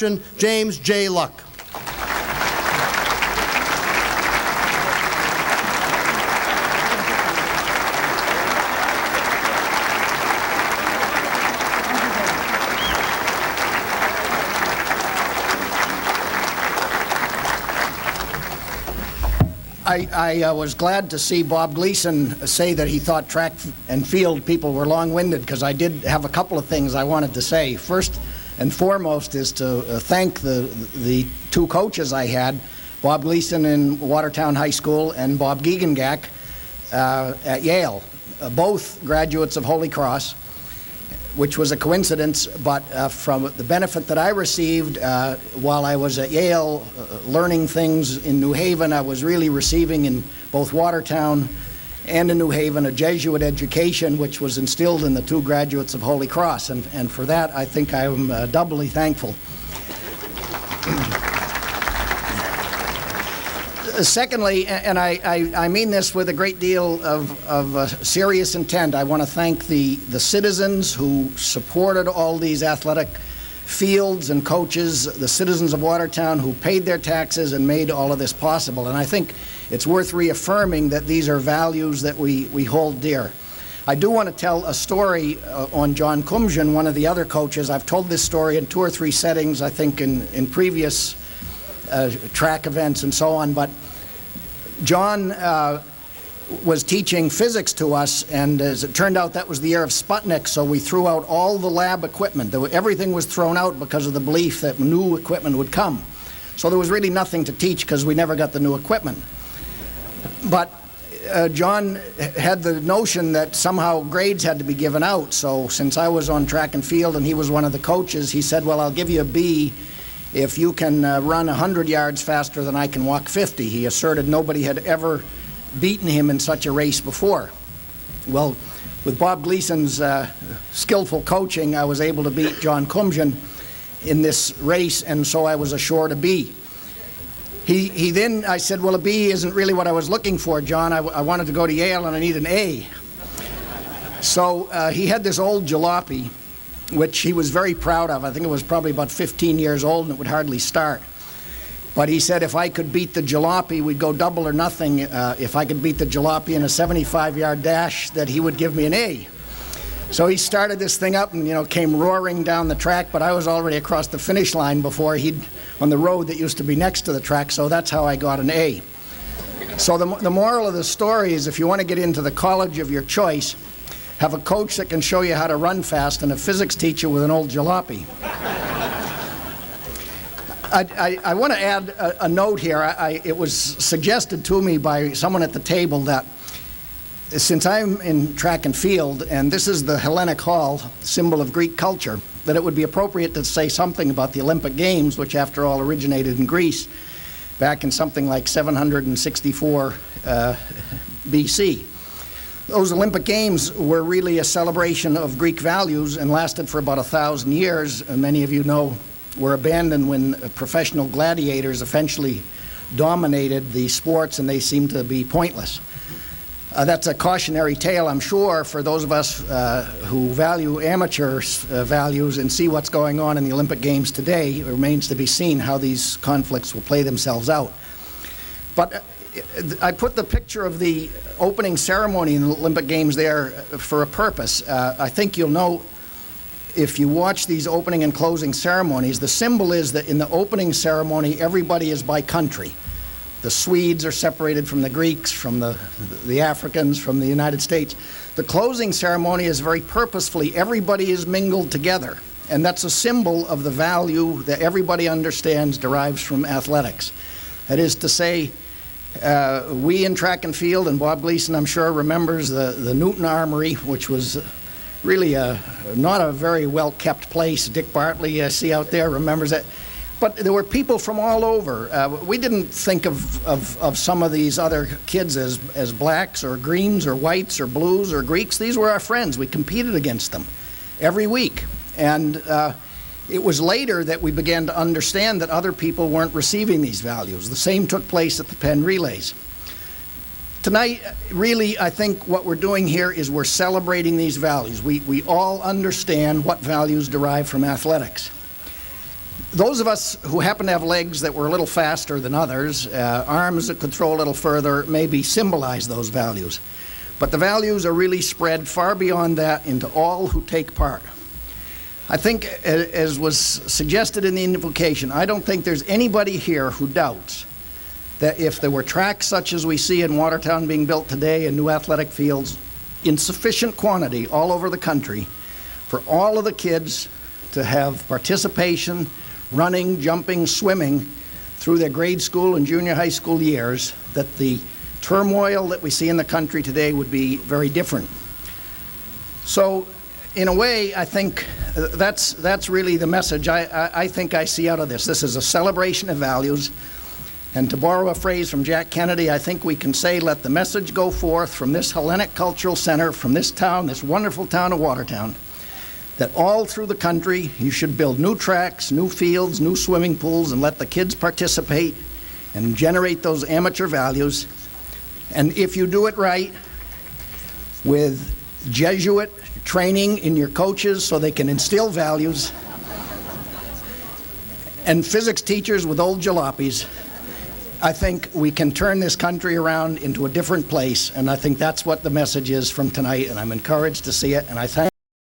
introduction, James J. Luck. I was glad to see Bob Gleason say that he thought track and field people were long-winded, because I did have a couple of things I wanted to say. First and foremost is to thank the two coaches I had, Bob Gleason in Watertown High School and Bob Giegengak at Yale, both graduates of Holy Cross, which was a coincidence, but from the benefit that I received while I was at Yale learning things in New Haven, I was really receiving in both Watertown and in New Haven a Jesuit education, which was instilled in the two graduates of Holy Cross, and for that I think I'm doubly thankful. Secondly, and I mean this with a great deal of serious intent, I want to thank the citizens who supported all these athletic fields and coaches, the citizens of Watertown who paid their taxes and made all of this possible. And I think it's worth reaffirming that these are values that we hold dear. I do want to tell a story on John Kumjian, one of the other coaches. I've told this story in 2 or 3 settings, I think, in previous track events and so on, but John was teaching physics to us, and as it turned out, that was the year of Sputnik, so we threw out all the lab equipment. Everything was thrown out because of the belief that new equipment would come. So there was really nothing to teach because we never got the new equipment. But John had the notion that somehow grades had to be given out, so since I was on track and field and he was one of the coaches, he said, well, I'll give you a B if you can run 100 yards faster than I can walk 50. He asserted nobody had ever beaten him in such a race before. Well, with Bob Gleason's skillful coaching, I was able to beat John Kumjian in this race, and so I was assured a B. He then, I said, well, a B isn't really what I was looking for, John. I wanted to go to Yale and I need an A. So he had this old jalopy, which he was very proud of. I think it was probably about 15 years old and it would hardly start. But he said if I could beat the jalopy, we'd go double or nothing. If I could beat the jalopy in a 75-yard dash, that he would give me an A. So he started this thing up and, came roaring down the track, but I was already across the finish line before he'd on the road that used to be next to the track, so that's how I got an A. So the moral of the story is if you want to get into the college of your choice, have a coach that can show you how to run fast and a physics teacher with an old jalopy. I want to add a note here. It was suggested to me by someone at the table that since I'm in track and field, and this is the Hellenic Hall, symbol of Greek culture, that it would be appropriate to say something about the Olympic Games, which after all originated in Greece back in something like 764 BC. Those Olympic Games were really a celebration of Greek values and lasted for about 1,000 years. And many of you know were abandoned when professional gladiators eventually dominated the sports and they seemed to be pointless. That's a cautionary tale, I'm sure, for those of us who value amateur values and see what's going on in the Olympic Games today. It remains to be seen how these conflicts will play themselves out. But I put the picture of the opening ceremony in the Olympic Games there for a purpose. I think you'll know if you watch these opening and closing ceremonies, the symbol is that in the opening ceremony, everybody is by country. The Swedes are separated from the Greeks, from the Africans, from the United States. The closing ceremony is very purposefully, everybody is mingled together. And that's a symbol of the value that everybody understands derives from athletics. That is to say, we in track and field, and Bob Gleason, I'm sure, remembers the Newton Armory, which was really not a very well-kept place. Dick Bartley, I see out there, remembers it. But there were people from all over. We didn't think of some of these other kids as blacks or greens or whites or blues or Greeks. These were our friends. We competed against them every week. And it was later that we began to understand that other people weren't receiving these values. The same took place at the Penn Relays. Tonight, really, I think what we're doing here is we're celebrating these values. We all understand what values derive from athletics. those of us who happen to have legs that were a little faster than others, arms that could throw a little further, maybe symbolize those values. But the values are really spread far beyond that into all who take part. I think, as was suggested in the invocation, I don't think there's anybody here who doubts that if there were tracks such as we see in Watertown being built today and new athletic fields in sufficient quantity all over the country for all of the kids to have participation, running, jumping, swimming through their grade school and junior high school years, that the turmoil that we see in the country today would be very different. So, in a way, I think that's really the message I think I see out of this. This is a celebration of values. And to borrow a phrase from Jack Kennedy, I think we can say, let the message go forth from this Hellenic Cultural Center, from this town, this wonderful town of Watertown, that all through the country you should build new tracks, new fields, new swimming pools, and let the kids participate and generate those amateur values. And if you do it right, with Jesuit training in your coaches so they can instill values, and physics teachers with old jalopies, I think we can turn this country around into a different place, and I think that's what the message is from tonight, and I'm encouraged to see it, and I thank